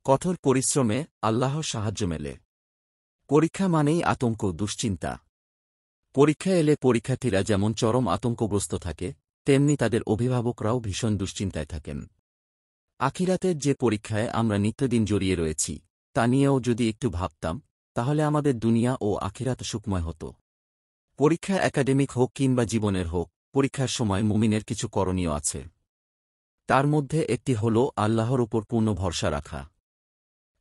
কঠোর পরিশ্রমে আল্লাহর সাহায্য মেলে। পরীক্ষা মানেই আতঙ্ক, দুশ্চিন্তা। পরীক্ষা এলে পরীক্ষার্থীরা যেমন চরম আতঙ্কগ্রস্ত থাকে, তেমনি তাদের অভিভাবকরাও ভীষণ দুশ্চিন্তায় থাকেন। আখিরাতের যে পরীক্ষায় আমরা নিত্যদিন জড়িয়ে রয়েছি, তা নিয়েও যদি একটু ভাবতাম, তাহলে আমাদের দুনিয়া ও আখিরাত সুখময় হতো। পরীক্ষা একাডেমিক হোক কিংবা জীবনের হোক, পরীক্ষার সময় মুমিনের কিছু করণীয় আছে। তার মধ্যে একটি হল আল্লাহর উপর পূর্ণ ভরসা রাখা।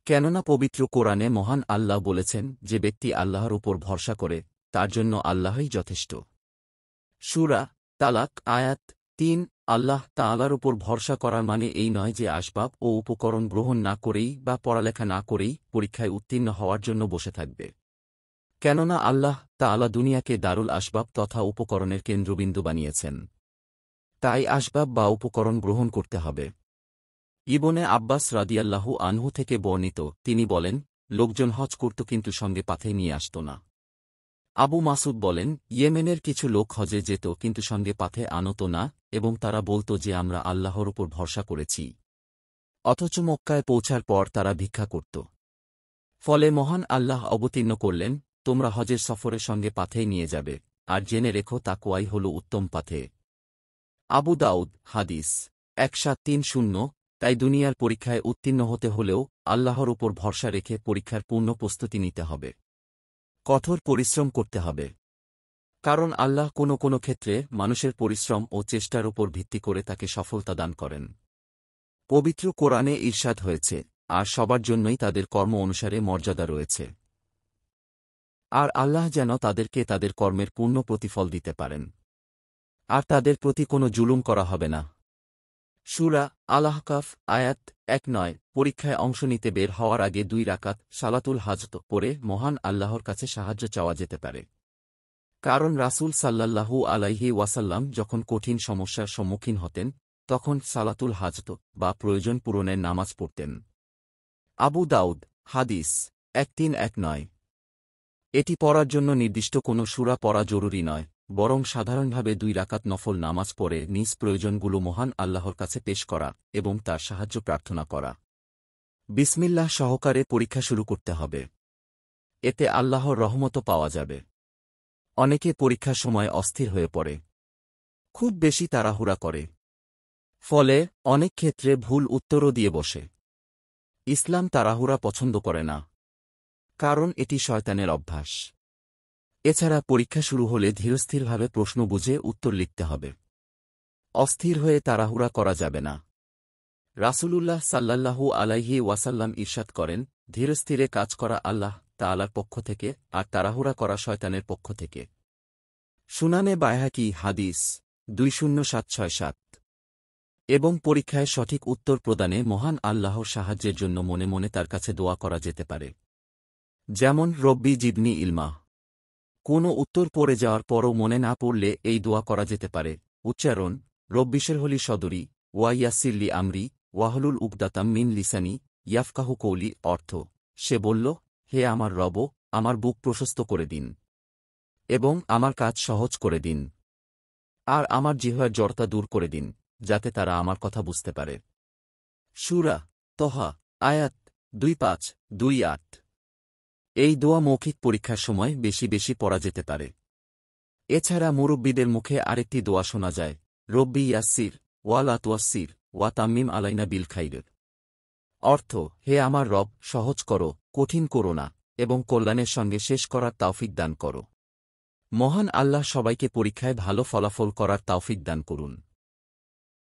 কেননা পবিত্র কোরআনে মহান আল্লাহ বলেছেন, যে ব্যক্তি আল্লাহর উপর ভরসা করে তার জন্য আল্লাহই যথেষ্ট। সূরা তালাক আয়াত ৩। আল্লাহ তাআলার উপর ভরসা করার মানে এই নয় যে আসবাব ও উপকরণ গ্রহণ না করেই বা পড়ালেখা না করেই পরীক্ষায় উত্তীর্ণ হওয়ার জন্য বসে থাকবে। কেননা আল্লাহ তাআলা দুনিয়াকে দারুল আসবাব তথা উপকরণের কেন্দ্রবিন্দু বানিয়েছেন। তাই আসবাব বা উপকরণ গ্রহণ করতে হবে। ইবনে আব্বাস রাদিয়াল্লাহু আনহু থেকে বর্ণিত, তিনি বলেন, লোকজন হজ করত কিন্তু সঙ্গে পাথেয় নিয়ে আসত না। আবু মাসুদ বলেন, ইয়েমেনের কিছু লোক হজে যেত কিন্তু সঙ্গে পাথেয় আনত না, এবং তারা বলত যে আমরা আল্লাহর উপর ভরসা করেছি। অথচ মক্কায় পৌঁছার পর তারা ভিক্ষা করত। ফলে মহান আল্লাহ অবতীর্ণ করলেন, তোমরা হজের সফরের সঙ্গে পাথেয় নিয়ে যাবে, আর জেনে রেখো তাকওয়াই হল উত্তম পাথেয়। আবু দাউদ হাদিস 1730। তাই দুনিয়ার পরীক্ষায় উত্তীর্ণ হতে হলেও আল্লাহর উপর ভরসা রেখে পরীক্ষার পূর্ণ প্রস্তুতি নিতে হবে। কঠোর পরিশ্রম করতে হবে। কারণ আল্লাহ কোনো কোনো ক্ষেত্রে মানুষের পরিশ্রম ও চেষ্টার উপর ভিত্তি করে তাকে সফলতা দান করেন। পবিত্র কোরআনে ইরশাদ হয়েছে, আর সবার জন্যই তাদের কর্ম অনুসারে মর্যাদা রয়েছে। আর আল্লাহ যেন তাদেরকে তাদের কর্মের পূর্ণ প্রতিফল দিতে পারেন। আর তাদের প্রতি কোনো জুলুম করা হবে না। সূরা আল-আহকাফ আয়াত ১৯। পরীক্ষায় অংশ নিতে বের হওয়ার আগে ২ রাকাত সালাতুল হাজত পড়ে মহান আল্লাহর কাছে সাহায্য চাওয়া যেতে পারে। কারণ রাসূল সাল্লাল্লাহু আলাইহি ওয়াসাল্লাম যখন কঠিন সমস্যার সম্মুখীন হতেন, তখন সালাতুল হাজত বা প্রয়োজন পূরণের নামাজ পড়তেন। আবু দাউদ হাদিস ১৩১৯। এটি পড়ার জন্য নির্দিষ্ট কোনো সূরা পড়া জরুরি নয়, বরং সাধারণভাবে ২ রাকাত নফল নামাজ পড়ে নিজ প্রয়োজনগুলো মহান আল্লাহর কাছে পেশ করা এবং তার সাহায্য প্রার্থনা করা। বিসমিল্লাহ সহকারে পরীক্ষা শুরু করতে হবে। এতে আল্লাহর রহমতও পাওয়া যাবে। অনেকে পরীক্ষার সময় অস্থির হয়ে পড়ে, খুব বেশি তাড়াহুড়া করে। ফলে অনেক ক্ষেত্রে ভুল উত্তরও দিয়ে বসে। ইসলাম তাড়াহুড়া পছন্দ করে না, কারণ এটি শয়তানের অভ্যাস। এছাড়া পরীক্ষা শুরু হলে ধীরস্থিরভাবে প্রশ্ন বুঝে উত্তর লিখতে হবে। অস্থির হয়ে তাড়াহুড়া করা যাবে না। রাসূলুল্লাহ সাল্লাল্লাহু আলাইহি ওয়াসাল্লাম ইরশাদ করেন, ধীরস্থিরে কাজ করা আল্লাহ তাআলার পক্ষ থেকে, আর তাড়াহুড়া করা শয়তানের পক্ষ থেকে। সুনানে বাইহাকি হাদিস ২০৭৬৭। এবং পরীক্ষায় সঠিক উত্তর প্রদানে মহান আল্লাহর সাহায্যের জন্য মনে মনে তার কাছে দোয়া করা যেতে পারে। যেমন রব্বি জিদনি ইলমা। কোনো উত্তর পড়ে যাওয়ার পরও মনে না পড়লে এই দোয়া করা যেতে পারে। উচ্চারণ: রব্বিশরহলি সদরি ওয়া ইয়াসসিরলি আমরি ওয়াহলুল উকদাতাম মিন লিসানি ইয়াফকাহু কওলি। অর্থ: সে বলল, হে আমার রব, আমার বুক প্রশস্ত করে দিন এবং আমার কাজ সহজ করে দিন, আর আমার জিহ্বার জড়তা দূর করে দিন, যাতে তারা আমার কথা বুঝতে পারে। সূরা তহা আয়াত ২৫-২৮। এই দোয়া মৌখিক পরীক্ষার সময় বেশি বেশি পড়া যেতে পারে। এছাড়া মুরব্বীদের মুখে আরেকটি দোয়া শোনা যায়, রব্বি ইয়াসসির ওয়া লা তুয়াসসির ওয়া তাম্মিম আলাইনা বিল খাইর। অর্থ: হে আমার রব, সহজ করো, কঠিন করো না, এবং কল্যাণের সঙ্গে শেষ করার তাওফিক দান করো। মহান আল্লাহ সবাইকে পরীক্ষায় ভালো ফলাফল করার তাওফিক দান করুন।